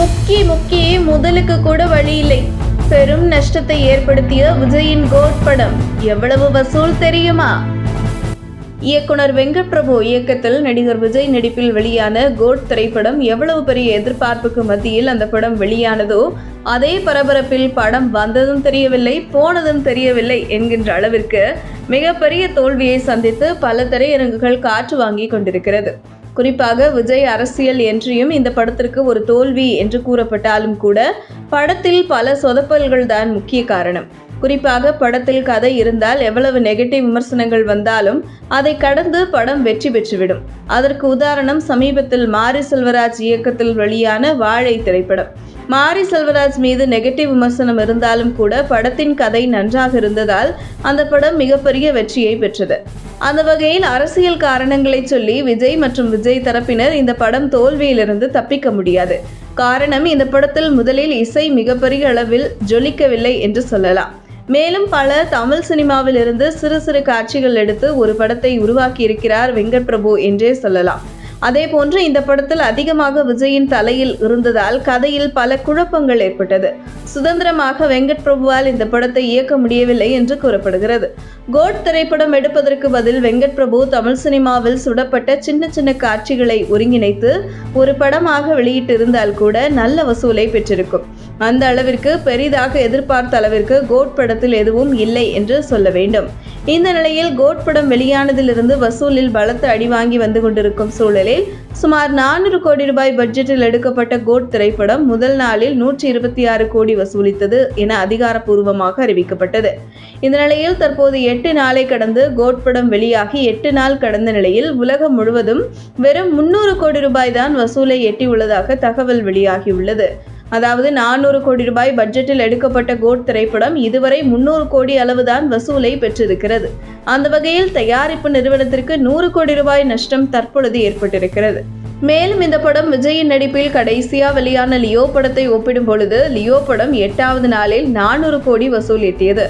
முக்கி முதலுக்கு கூட வழி இல்லை. பெரும் நஷ்டத்தை ஏற்படுத்திய விஜயின் கோட் படம் எவ்வளவு வசூல் தெரியுமா? இயக்குனர் வெங்கட் பிரபு இயக்கத்தில் நடிகர் விஜய் நடிப்பில் வெளியான கோட் திரைப்படம் எவ்வளவு பெரிய எதிர்பார்ப்புக்கு மத்தியில் அந்த படம் வெளியானதோ அதே பரபரப்பில் படம் வந்ததும் தெரியவில்லை, போனதும் தெரியவில்லை என்கின்ற அளவிற்கு மிகப்பெரிய தோல்வியை சந்தித்து பல திரையரங்குகள் காற்று வாங்கி கொண்டிருக்கிறது. குறிப்பாக விஜய் அரசியல் என்றியும் இந்த படத்திற்கு ஒரு தோல்வி என்று கூறப்பட்டாலும் கூட படத்தில் பல சொதப்பல்கள் தான் முக்கிய காரணம். குறிப்பாக படத்தில் கதை இருந்தால் எவ்வளவு நெகட்டிவ் விமர்சனங்கள் வந்தாலும் அதை கடந்து படம் வெற்றி பெற்றுவிடும். அதற்கு உதாரணம் சமீபத்தில் மாரி செல்வராஜ் இயக்கத்தில் வெளியான வாழை திரைப்படம். மாரி செல்வராஜ் மீது நெகட்டிவ் விமர்சனம் இருந்தாலும் கூட படத்தின் கதை நன்றாக இருந்ததால் அந்த படம் மிகப்பெரிய வெற்றியை பெற்றது. அந்த வகையில் அரசியல் காரணங்களை சொல்லி விஜய் மற்றும் விஜய் தரப்பினர் இந்த படம் தோல்வியிலிருந்து தப்பிக்க முடியாது. காரணம், இந்த படத்தில் முதலில் இசை மிகப்பெரிய அளவில் ஜொலிக்கவில்லை என்று சொல்லலாம். மேலும் பல தமிழ் சினிமாவில் இருந்து சிறு சிறு காட்சிகள் எடுத்து ஒரு படத்தை உருவாக்கியிருக்கிறார் வெங்கட் பிரபு என்றே சொல்லலாம். அதே போன்று இந்த படத்தில் அதிகமாக விஜயின் தலையில் இருந்ததால் கதையில் பல குழப்பங்கள் ஏற்பட்டது. சுதந்திரமாக வெங்கட் பிரபுவால் இந்த படத்தை இயக்க முடியவில்லை என்று கூறப்படுகிறது. கோட் திரைப்படம் எடுப்பதற்கு பதில் வெங்கட் பிரபு தமிழ் சினிமாவில் சுடப்பட்ட சின்ன சின்ன காட்சிகளை ஒருங்கிணைத்து ஒரு படமாக வெளியிட்டிருந்தால் கூட நல்ல வசூலை பெற்றிருக்கும். அந்த அளவிற்கு பெரிதாக எதிர்பார்த்த அளவிற்கு கோட் படத்தில் எதுவும் இல்லை என்று சொல்ல வேண்டும். இந்த நிலையில் கோட் படம் வெளியானதிலிருந்து வசூலில் பலத்த அடி வாங்கி வந்து கொண்டிருக்கும் சூழலில் சுமார் 400 கோடி ரூபாய் பட்ஜெட்டில் எடுக்கப்பட்ட கோட் திரைப்படம் முதல் நாளில் 126 கோடி வசூலித்தது என அதிகாரப்பூர்வமாக அறிவிக்கப்பட்டது. இந்த நிலையில் தற்போது 8 நாளை கடந்து கோட் படம் வெளியாகி 8 நாள் கடந்த நிலையில் உலகம் முழுவதும் வெறும் 300 கோடி ரூபாய் தான் வசூலை எட்டியுள்ளதாக தகவல் வெளியாகியுள்ளது. அதாவது 400 கோடி ரூபாய் பட்ஜெட்டில் எடுக்கப்பட்ட கோட் திரைப்படம் இதுவரை 300 கோடி அளவுதான் வசூலை பெற்றிருக்கிறது. அந்த வகையில் தயாரிப்பு நிறுவனத்திற்கு 100 கோடி ரூபாய் நஷ்டம் தற்பொழுது ஏற்பட்டிருக்கிறது. மேலும் இந்த படம் விஜயின் நடிப்பில் கடைசியா வெளியான லியோ படத்தை ஒப்பிடும் பொழுது லியோ படம் 8வது நாளில் 400 கோடி வசூல் எட்டியது.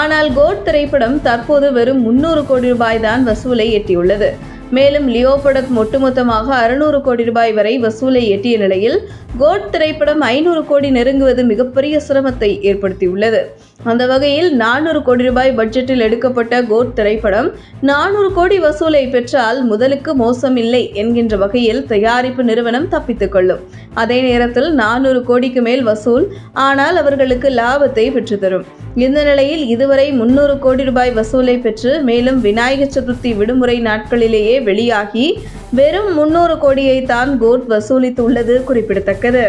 ஆனால் கோட் திரைப்படம் தற்போது வெறும் 300 கோடி ரூபாய் தான் வசூலை எட்டியுள்ளது. மேலும் லியோ படம் ஒட்டுமொத்தமாக 600 கோடி ரூபாய் வரை வசூலை எட்டிய நிலையில் கோட் திரைப்படம் 500 கோடி நெருங்குவது மிகப்பெரிய சிரமத்தை ஏற்படுத்தியுள்ளது. அந்த வகையில் 400 கோடி ரூபாய் பட்ஜெட்டில் எடுக்கப்பட்ட கோட் திரைப்படம் 400 கோடி வசூலை பெற்றால் முதலுக்கு மோசம் இல்லை என்கின்ற வகையில் தயாரிப்பு நிறுவனம் தப்பித்துக் கொள்ளும். அதே நேரத்தில் 400 கோடிக்கு மேல் வசூல் ஆனால் அவர்களுக்கு லாபத்தை பெற்றுத்தரும். இந்த நிலையில் இதுவரை 300 கோடி ரூபாய் வசூலை பெற்று மேலும் விநாயகர் சதுர்த்தி விடுமுறை நாட்களிலேயே வெளியாகி வெறும் 300 கோடியை தான் கோட் வசூலித்துள்ளது குறிப்பிடத்தக்கது.